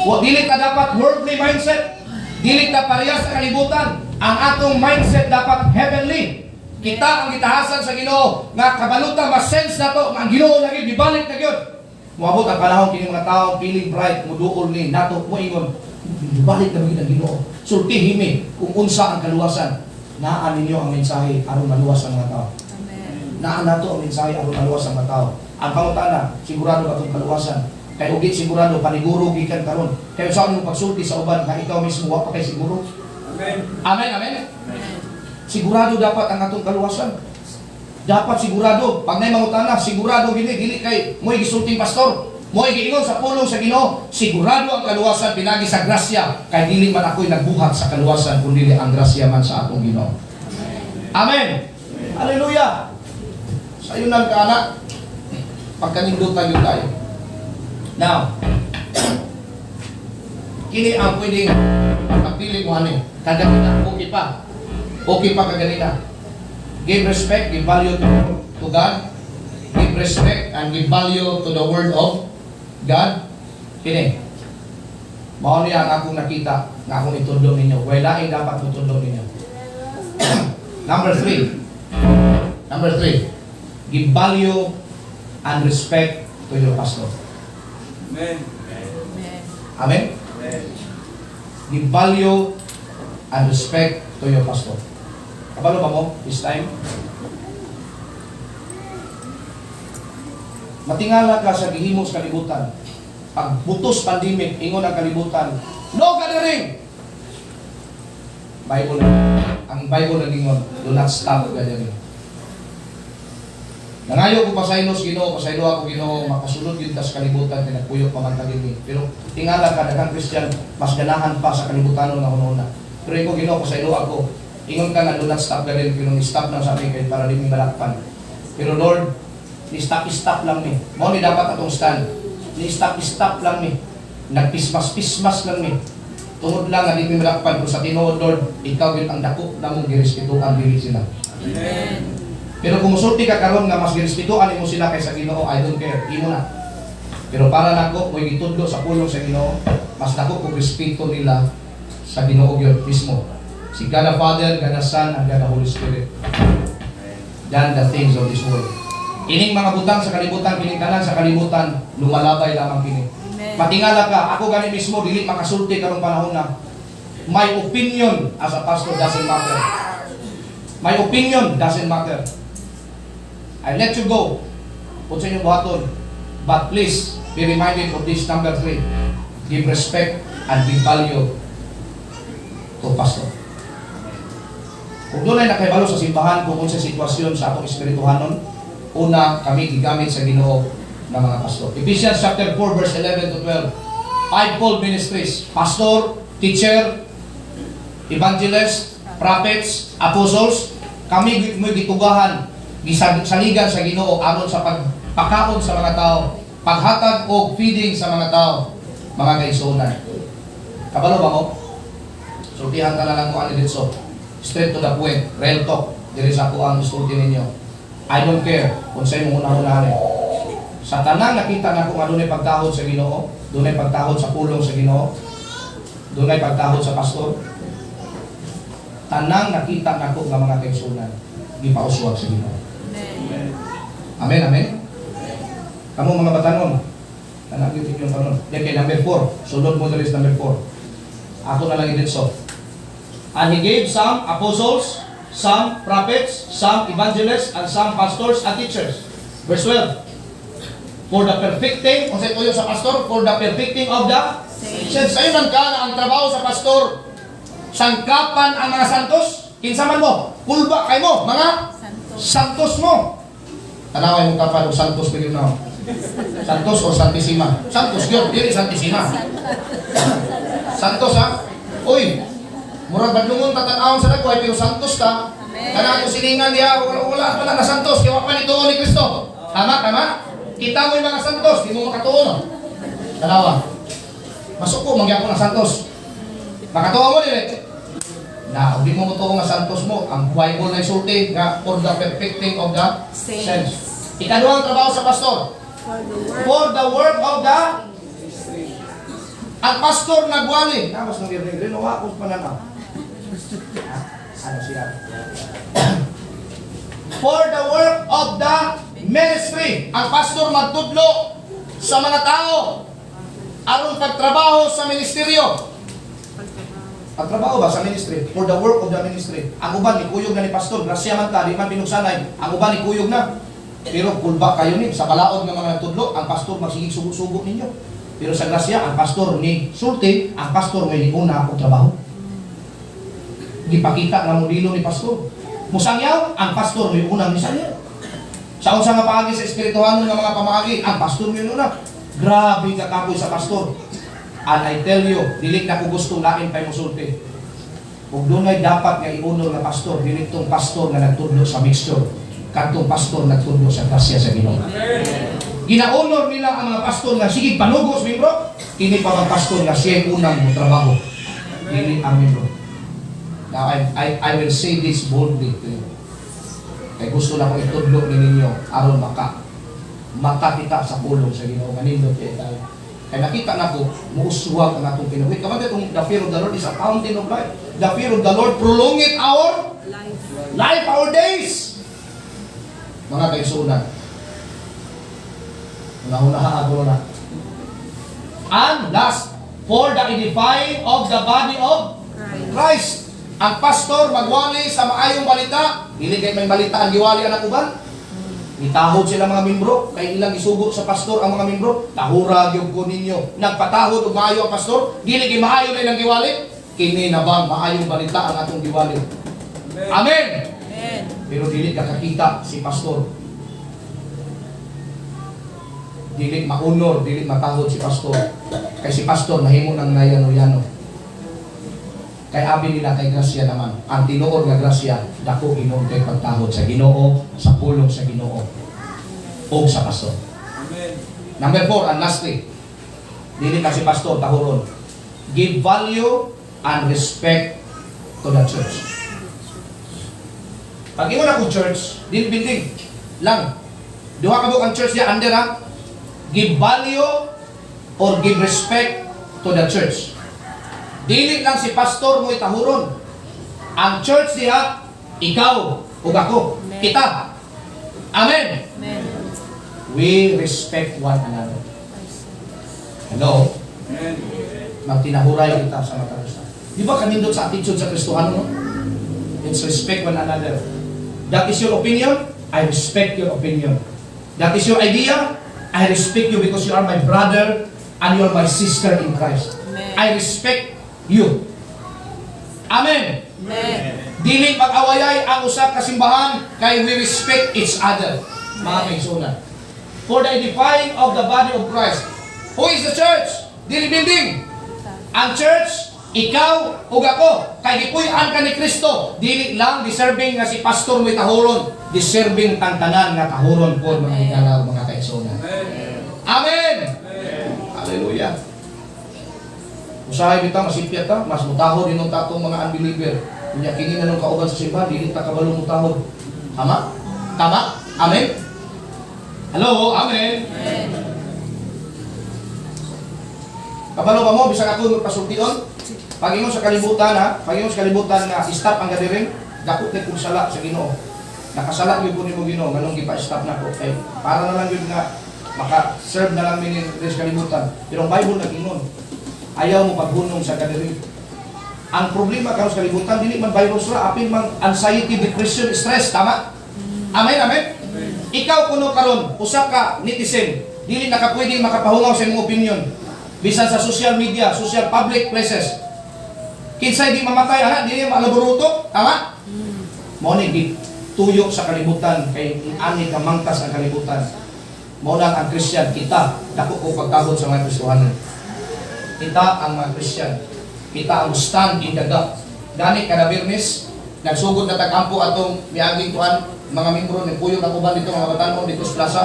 Dili ta dapat worldly mindset. Dili ta parehas sa kalibutan. Ang atong mindset dapat heavenly. Kita ang gitahasan sa Ginoo nga kabalutan ma-sense na to ang Ginoo lagi gibalik na gyud. Moabot ang panahon kini mga tawo feeling bright muduol ni nato mo ingon gibalik na gyud ang Ginoo. Sulti himi kung unsa ang kaluwasan. Naa ninyo ang mensahe aron maluwas ang mga tao. Amen. Naa nato ang mensahe aron maluwas ang mga tao. Ang pangutana sigurado ba itong kaluwasan? Kay ugit sigurado paniguro gikan karon. Kay sa imong pagsulti sa uban nga ikaw mismo wa pa kay siguro. Amen. Amen. Amen. Sigurado dapat ang atong kaluwasan. Dapat sigurado. Pag may mangutana, sigurado gini, dili kay mo'y gisulting pastor. Mo'y giingon sa pulong sa Ginoo, sigurado ang kaluwasan pinagi sa grasya. Kay dili man ako'y nagbuhat sa kaluwasan, kundi ang grasya man sa atong Ginoo. Amen. Hallelujah. Sa iyo nang kaanak, pagkanindutan yun tayo. Now, kini ang pwedeng pagpili mo ano. Kaganina, okay pa. Okay pa kaganina. Give respect, give value to God. Give respect and give value to the Word of God. Kini. Mao niya ang akong nakita nga akong itudlo ninyo. Wala laing dapat itudlo ninyo. Number 3, give value and respect to your pastor. Amen. Amen? Give value and respect to your pastor. Kabalo ba mo this time? Matingala ka sa gihimo sa kalibutan. Pag butos pandemic, ingon ang kalibutan, no gathering! Bible, ang Bible nagingon, do not stop gathering. Nangayo ko pasaynos Ginoo, pasaylo ako Ginoo, makasulod yun sa kalibutan, pinagpuyok pamantagin ni. Pero tingala ka, daghang Christian, mas ganahan pa sa kalibutan na una. Pero ikaw Ginoo, pasaylo ako, ingon ka nga, do not stop gathering, pero ni-stop lang sa amin kayo para di may balakpan. Pero Lord, ni-stop lang ni. Mo ni dapat atong stand. Ni-stop lang ni. Nagpismas-pismas lang ni. Tungod lang nga di may balakpan. Kung sa tinuod Lord, ikaw yun ang dako na mong girespetuhan dili sila. Amen. Pero kung musulti ka karon nga mas girespetuhan mo sila kaysa Ginoo, I don't care. Imo na. Pero para nako mo'y gitudlo sa pulong sa Ginoo, mas dako kung respeto nila sa Ginoo gyud mismo. Si God the Father, God the Son, and God the Holy Spirit. Than the things of this world. Ining mga butang sa kalibutan, piningtanan sa kalibutan, lumalabay lamang kini. Matingala ka, ako gani mismo, dili makasulti karong panahon na. My opinion as a pastor doesn't matter. My opinion doesn't matter. I let you go. Kung sa inyong buhaton. But please, be reminded of this number 3. Give respect and give value to pastor. Kung doon ay nakaibalo sa simbahan, kung sa sitwasyon sa atong espirituhanon, una, kami gigamit sa Ginoo ng mga pastor. Ephesians chapter 4, verse 11 to 12. Fivefold ministries. Pastor, teacher, evangelist, prophets, apostles. Kami mo gitugahan, gisaligan sa Ginoo aron sa pagpakaon sa mga tao, paghatag o feeding sa mga tao, mga kaigsuonan. Kabalo ba mo? Sultihan ka na lang kung ano dito. Straight to the point, real talk. Diri sa ako ang isulti ninyo. I don't care kung sa'yo mong una-unahan. Sa tanang nakita na kung ano na pagtahod sa Ginoo, doon ay pagtahod sa pulong sa Ginoo, doon ay pagtahod sa pastor. Tanang nakita na ko ng mga kaigsuonan, gipauswag sa Ginoo. Amen, amen. Kamu mga batanon, tanang yung inyong tanon. Yan kay number 4, sulod mo dali sa number 4. Ako na lang idinso. And He gave some apostles, some prophets, some evangelists, and some pastors and teachers. Verse 12. For the perfecting, kung sa'yo tuyo sa pastor, for the perfecting of the saints. Sa'yo man ka na ang trabaho sa pastor, sangkapan ang mga santos, kinsaman mo, pulba kay mo, mga santos mo. Tanaway mong kapan o santos bigyan na. Santos o Santissima? Santos yun, dili Santissima. Santos ha? Uy, murag badlungon tatanawon sa nagway, pero santos ka. Kana ito siningan diya, wala pa na santos, kaya pa nito ni Kristo. Tama, tama? Kita mo yung mga santos, di mo makatuo, no? Dalawa. Masuko, magyako ng santos. Makatuo mo din na, di mo matuo nga santos mo, ang Bible na isulti, nga, for the perfecting of the saints. Ikaduhang trabaho sa pastor. For the work of the ang pastor nagwali. Namas nang rin, rinowa ko pa na. Ano siya? For the work of the ministry. Ang pastor magtudlo sa mga tao aron pagtrabaho sa ministeryo. Pagtrabaho ba sa ministry? For the work of the ministry. Ang uban ni kuyog na ni pastor, grasya man ta, di man pinugsanay. Ang uban ni kuyog na. Pero kulba kayo ni sa balaod ng mga nagtudlo, ang pastor magsigig sugo-sugo ninyo. Pero sa grasya, ang pastor ni sulti, ang pastor may una akong trabaho. Gipakita na modelo ni pastor. Musangyaw, ang pastor may unang nisangyaw. Sa unsa nga paagi sa espirituhanon ng mga pamaagi, ang pastor may una. Grabe ka kapoy sa pastor. And I tell you, dili na ko gustong lain pa musulti. Kung doon ay dapat nga iunor na pastor, dili tong pastor nga nagtudlo sa mixture. Kantong pastor nagtudlo sa grasya sa Ginoo. Ginaunor nila ang mga pastor nga sige panugos membro, kini pa mga pastor nga siya unang trabaho. Dili ang membro. Now I will say this boldly to you. Kay gusto na ko itudlo ni ninyo aron makakita sa pulong sa Ginoo kanindot kay tayo. Kaya nakita na ko, muusuwag ang atong kinabuhi. Kamante itong the fear of the Lord is a fountain of life. The fear of the Lord prolongeth our life, our days. Mga kaisunan. Una-unaha ako na. And last, for the edifying of the body of Christ. Ang pastor magwali sa maayong balita. Dili kay may balita ang giwali anak uban. Itahod sila mga membro, kay ilang isugo sa pastor ang mga membro, tahura gyud ko ninyo. Nagpatahod og maayo ang pastor, dili kay maayo na ilang giwali. Kini na bang maayong balita ang atong giwali. Amen. Amen. Pero dili kakakita si pastor. Dili maunor, dili matahod si pastor. Kay si pastor nahimo ng nayano-yano. Kay abi nila kay grasya naman. Ang tinuod nga grasya, dako inom kay pagtahod sa Ginoo, sa pulong sa Ginoo, o sa pastor. Amen. Number 4, and lastly, dili na si pastor tahuron. Give value and respect to the church. Pag imo na kung church, dili building lang. Duha ka ang church niya under ha. Give value or give respect to the church. Dili lang si pastor mo itahuron. Ang church diha, ikaw ug ako, Amen. kita. Amen. Amen. We respect one another. Hello? Amen. Magtinahuray kita sa mata Kristo. Di ba kanindot sa attitude sa Kristohano, no? It's respect one another. That is your opinion, I respect your opinion. That is your idea, I respect you because you are my brother and you are my sister in Christ. Amen. I respect you. Amen. Amen. Dili pag-awayay ang usap ka simbahan kay we respect each other. Mga kaigsunan. For the edifying of the body of Christ. Who is the church? Dili building. Ang church, ikaw ug ako. Kay gipuy-an ka ni Kristo. Dili lang deserving nga si pastor mo tahuron. Deserving tantanan nga tahuron po mga igalaw mga kaigsunan. Amen. Hallelujah. Usahay bitaw masipyat ta, mas mutahod dinong tatong mga unbeliever. Kunya kini na nung kauban sa simbahan, dili ta kabalo mutahod. Tama? Tama? Amen. Hello, amen. Amen. Kabalo ba mo bisag ako magpasultion? Pag ingon sa kalibutan ha, pag ingon sa kalibutan nga stop ang gathering, dako kay kung sala sa Ginoo. Nakasala gyud ko nimo Ginoo, nganong gipa-stop nako kay para na lang gyud nga maka-serve na lang minin sa kalibutan. Pero ang Bible nag-ingon, ayaw mo paghunong sa gathering. Ang problema karon sa kalibutan dili man virus ra, apil man anxiety, depression, stress, tama? Amen, amen. Ikaw kuno karon usa ka netizen, dili nakapwedeng makapahungaw sa imong opinion. Bisan sa social media, social public places. Kinsay di mamatay ana, dili malaburuto, tama? Mao ni tuyo sa kalibutan kay ani ka mangtas ang kalibutan. Mao lang ang Christian kita, dako ko pagtahod sa mga Kristohanon. Kita ang mga Christian. Kita ang stand in the gap. Gani kada Birnis, nagsugod na tagampo atong miaging tuan mga membro ng puyo ng uban dito mga batanon dito sa plaza.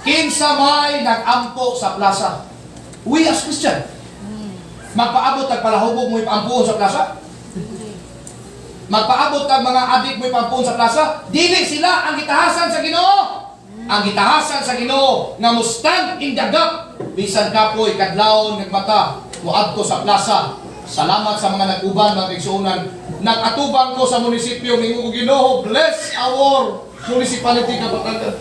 Kinsa may nag-ampo sa plaza. We as Christian. Magpaabot tag palahubog mo ipampuon sa plaza. Magpaabot tag mga adik mo ipampuon sa plaza. Dili sila ang gitahasan sa Ginoo. Ang gitahasan sa Ginoo nga mo stand in the gap. Bisan kapoy kadlawon nagmata moadto sa plaza. Salamat sa mga nag-uban mga kaigsuonan. Nag-atubang ko sa munisipyo mingo Ginoo, bless our municipality Kapatagan.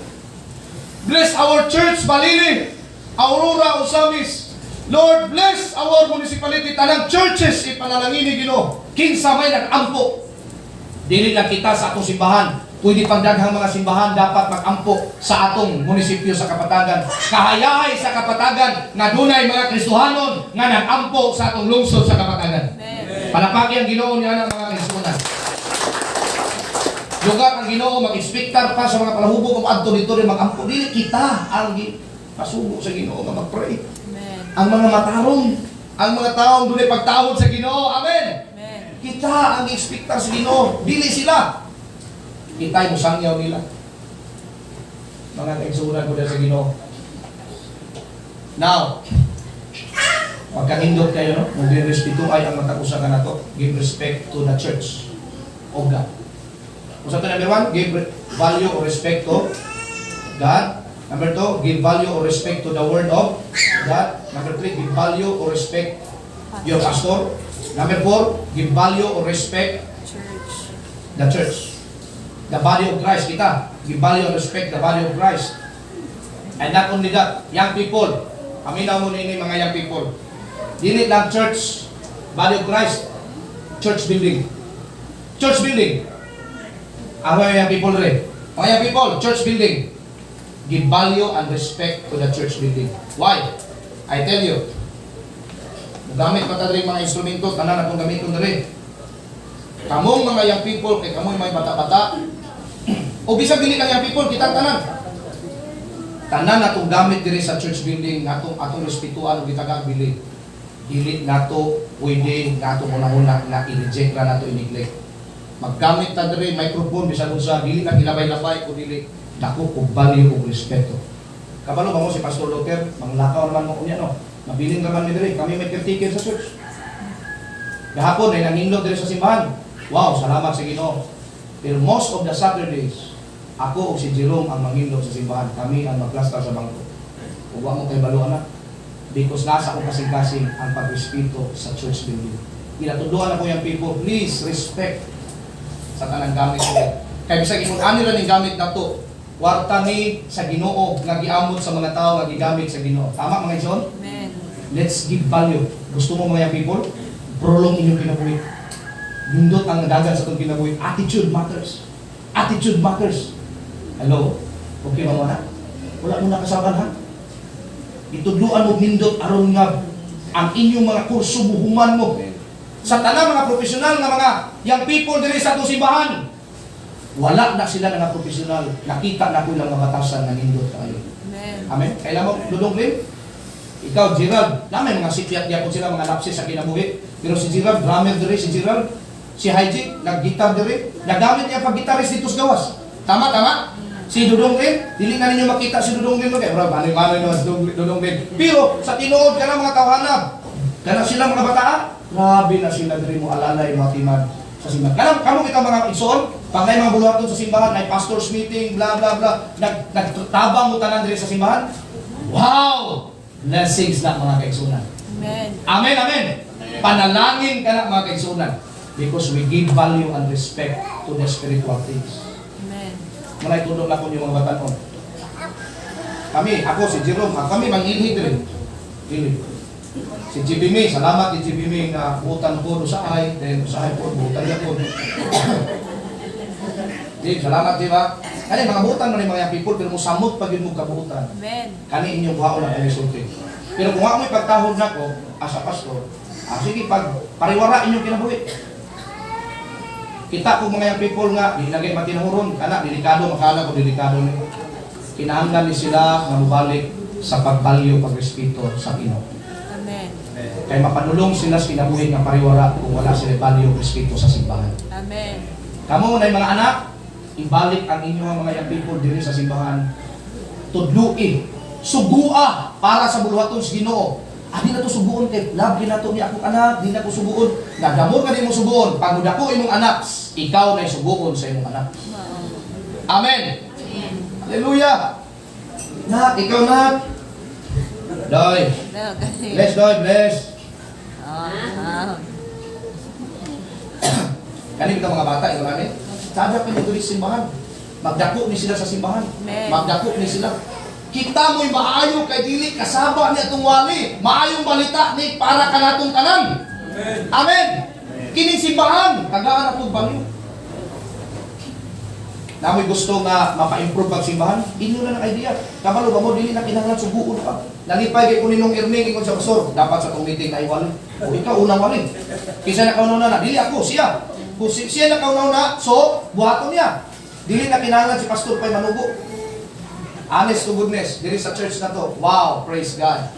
Bless our church Balili, Aurora, Osamis. Lord, bless our municipality, tanang churches ipanalangin ni Ginoo. Kinsa may nag-ampo. Dili lang kita sa atong simbahan. Pwede pang daghang mga simbahan dapat mag-ampo sa atong munisipyo sa Kapatagan. Kahayahay sa Kapatagan nga dunay mga Kristohanon nga nag-ampo sa atong lungsod sa Kapatagan. Amen. Palapaki ang Ginoo niya ng mga Kristohanon. Lugar ang Ginoo mag-inspektar pa sa mga palahubog o adto dito rin mag-ampo. Dili kita ang pasubo sa Ginoo nga mag-pray. Amen. Ang mga matarong, ang mga taong dunay pagtawod sa Ginoo. Amen. Amen. Kita ang inspektar sa Ginoo, dili sila. Kita'y musangyaw nila. Mga kaigsunan ko dahil sa Ginoo. Now, pagka-indot kayo, no? Mag-respeto ay ang matakusa ka na to. Give respect to the church of God. Kung sa ito number 1, give value or respect to God. Number 2, give value or respect to the word of God. Number 3, give value or respect your pastor. Number 4, give value or respect Church. the church. The body of Christ, kita. Give value and respect the body of Christ. And not only that, young people. Aminaw mo ini mga young people. Dili lang church, body of Christ, church building. Church building. Ano yung young people rin? Mga young people, church building. Give value and respect to the church building. Why? I tell you, gamit pa tayo mga instrumento, tanan akong gamiton na rin. Kamong mga young people, kay kamong mga bata-bata, o bisag dili lang young people, kita tanan. Tanan atong gamit diri sa church building, atong respetuan o gitagag bili. Dili nato pwede nato muna na i-reject ra nato i-neglect. Maggamit ta diri microphone bisan unsa dili na gilabay-labay o dili dako og value og respeto. Kabalo ba mo si Pastor Luther, manglakaw naman mo kunya no. Mabiling naman mi diri, kami may caretaker sa church. Gahapon ay nangindot diri sa simbahan. Wow, salamat sa Ginoo. Pero most of the Saturdays, ako o si Jerome ang mangindot sa simbahan. Kami ang magplastar sa bangko. Huwag mo kayo balo anak. Because nasa akong kasing-kasing ang pagrespeto sa church building. Ginatuduan ako yung people, please respect sa tanang gamit nila. Kaya bisag ikon ani ra ning gamit nato. Warta ni sa Ginoo nga giamot sa mga tao nga gigamit sa Ginoo. Tama mga igsoon? Amen. Let's give value. Gusto mo mga people? Prolong inyong kinabuhi. Nindot ang dagan sa itong kinabuhi. Attitude matters. Attitude matters. Hello? Okay ba mga? Wala mo nakasaban ha? Itudluan mo nindot aron nga ang inyong mga kurso buhuman mo. Sa tanang mga profesional na mga young people diri sa itong simbahan, wala na sila nga profesional. Nakita na ko lang mga batasan na nindot kayo. Amen. Amen? Kailan mo, Dudong Lim? Ikaw, Gerald, namin mga sipiat niya po sila, mga lapsis sa kinabuhi. Pero si Gerald, drummer diri, si Gerald, si Haji, nag-gitar diri, nagamit niya pag-gitaris dito sa gawas. Tama, tama? Si Dudong Lim, dili na ninyo makita si Dudong Lim. Okay, bro, banoy-banoy naman si Dudong Lim. Pero sa tinuod ka na mga tawahanap, kana sila mga bataan, grabe na sila diri mo alalay, mga timad sa simbahan. Kamu kita mga igsoon, pag may mga buluhaton sa simbahan, may pastor's meeting, bla bla bla, nagtabang mo tanan diri sa simbahan. Wow! Blessings na mga kaigsunan. Amen. Amen, amen. Panalangin ka na mga kaigsunan. Because we give value and respect to the spiritual things. Amen. Muna itulong lang ko yung mga batanon. Kami, ako si Jerome, kami mangilhid rin. Ilhid. Si JB salamat kay JB na butan ko usahay, then usahay po, butan niya po. Di, salamat di ba? Kani mga butan mo ni mga people, pero mo samot pag yun mo kabutan. Amen. Kani inyong buhaon na kami sulti. Pero kung ako may pagtahod na ko, as a pastor, sige, pag pariwara inyong kinabuhi. Kita ko mga people nga, dinagay matinahuron, kana, delikado, makala ko delikado ni. Kinahanglan ni sila nga mubalik sa pagbalyo, pagrespeto sa Ginoo. Amen. Kaya mapanulong sila sa kinabuhi nga pariwara kung wala sila balyo, respeto sa simbahan. Amen. Kamu na mga anak, ibalik ang inyong mga young people diri sa simbahan. Tudlui, sugua para sa buluhaton sa Ginoo. Di na to subuon kay love na to ni akong anak, di na ko subuon. Nagamot ka din mo subuon. Pag dako imong anak, ikaw na subuon sa imong anak. Amen. Hallelujah. Nak, ikaw nak. Doy. Bless, Doy, bless. Kani kita mga bata, ikaw namin. Sada pa nito simbahan. Magdako ni sila sa simbahan. Amen. Magdako ni sila. Kita mo'y maayo kay dili kasaba ni atong wali. Maayong balita ni para kanatong tanan. Amen. Kining simbahan, tagaan atong bangyo. Namoy gusto nga mapa-improve ang simbahan, inyo na ng idea. Kabalo ba mo dili na kinahanglan suguon pa. Nalipay kay kuninong Erning ingon sa pastor, dapat sa tong meeting na iwali. O ikaw unang wali. Kisa na kaunaw na, dili ako, siya. Kung siya na kaunaw na, so buhaton niya. Dili na kinahanglan si pastor pa'y manugo. Honest to goodness, diri sa church na to. Wow, praise God.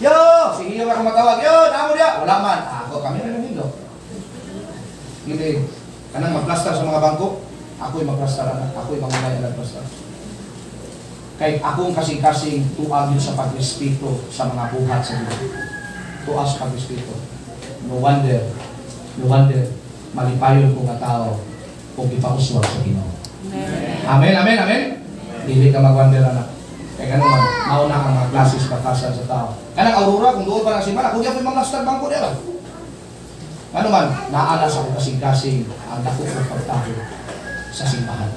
Yo, sige yung ako matawag. Yo, namo dia. Wala man. Ako, kami rin ang hindo. Hindi. Kanang magplastar sa mga bangko, ako'y magplastar. Ako'y mangunay na magplastar. Kaya akong kasing-kasing tuag yun sa pagrespeto sa mga buhat sa Diyos. Tuas pagrespeto. No wonder, malipayon ko nga tao kung ipauswag sa Ginoo. Amen. Amen, amen, amen. Dili ka mag-wonder anak. Kaya ganun man, nauna ang mga klases batasan sa tao. Kanang Aurora, kung doon pa lang simbahan, kung di ako yung mga bangko nila. Ano man, naala sa kasing-kasing ang dako ng pagtaho sa simbahan.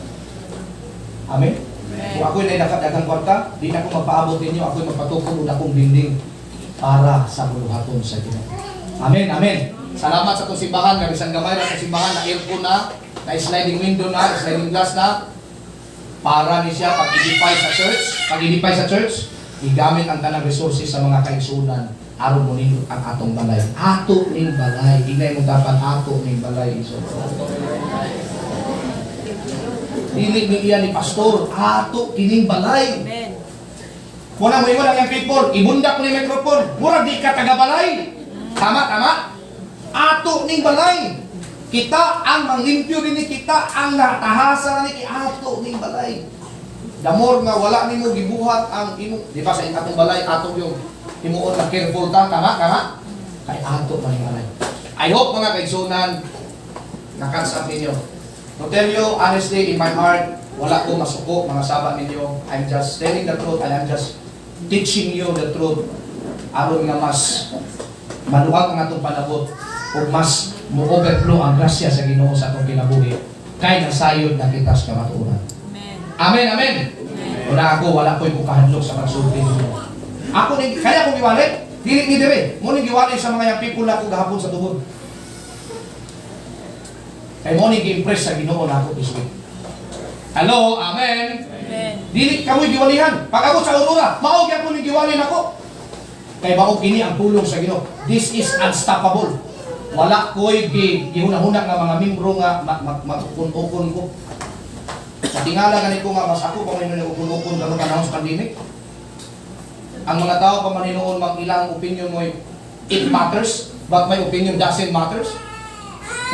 Amen? Kung ako'y naidakadagang kwarta, di na ako magpaabot ninyo, ako'y magpatukod na akong binding para sa buluhaton sa Ginoo. Amen, amen. Salamat sa itong simbahan, nga bisang gamay na sa simbahan, na aircon na sliding window na, sliding glass na, para ni siya pag-edify sa church, igamit ang tanang resources sa mga kaigsunan, aron mo nindot ang atong balay. Ato ning balay. Hinay mo dapat ato ning balay. So, dili ni iya ni pastor, ato kining balay. Amen. Muna mo lang yung people, ibundak mo ni microphone, mura di ka taga-balay. Tama. Ato ning balay. Kita ang manglimpyo din kita ang natahasa ni ato ning balay. Damor nga wala nimo gibuhat ang imo, di ba sa atong balay ato yung himuon na careful ta, tama? Kay ato man balay. I hope mga kaigsunan nakansap ninyo. To tell you honestly in my heart, wala ko masuko mga saba ninyo. I'm just telling the truth and I'm just teaching you the truth. Aron nga mas maluwag ang atong panabot o mas mo-overflow ang grasya sa Ginoo sa atong kinabuhi kay nasayod na kita sa kamatuoran. Amen. Amen. Wala ko'y bukahadlok sa pagsulti ninyo. Ako ni kaya ko giwali, dili ni dire. Mo ni giwali sa mga yang people na ko gahapon sa tubod. Kay mo ni gi-impress sa Ginoo nako this week. Hello, amen. Amen. Dili kamoy giwalihan. Pag ako sa Aurora, mao gyud ko ni giwali nako. Kay mao kini ang pulong sa Ginoo. This is unstoppable. Wala ko'y gihunahuna nga mga membro nga magukun-ukun ko. Sa tingala ganit ko nga mas ako pa man ukun-ukun karon panahon sa pandemic. Ang mga tao pa man hinuon mag ilang opinion mo it matters, but my opinion doesn't matters.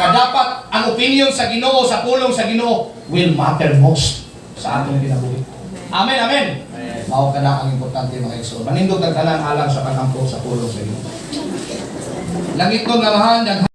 Na dapat ang opinion sa Ginoo, sa pulong sa Ginoo will matter most sa atong kinabuhi. Amen, amen. Mao kana ang importante mga igsoon. Manindog ang tanan alang sa pag-ampo sa pulong sa Ginoo. Langit ko nga mahal,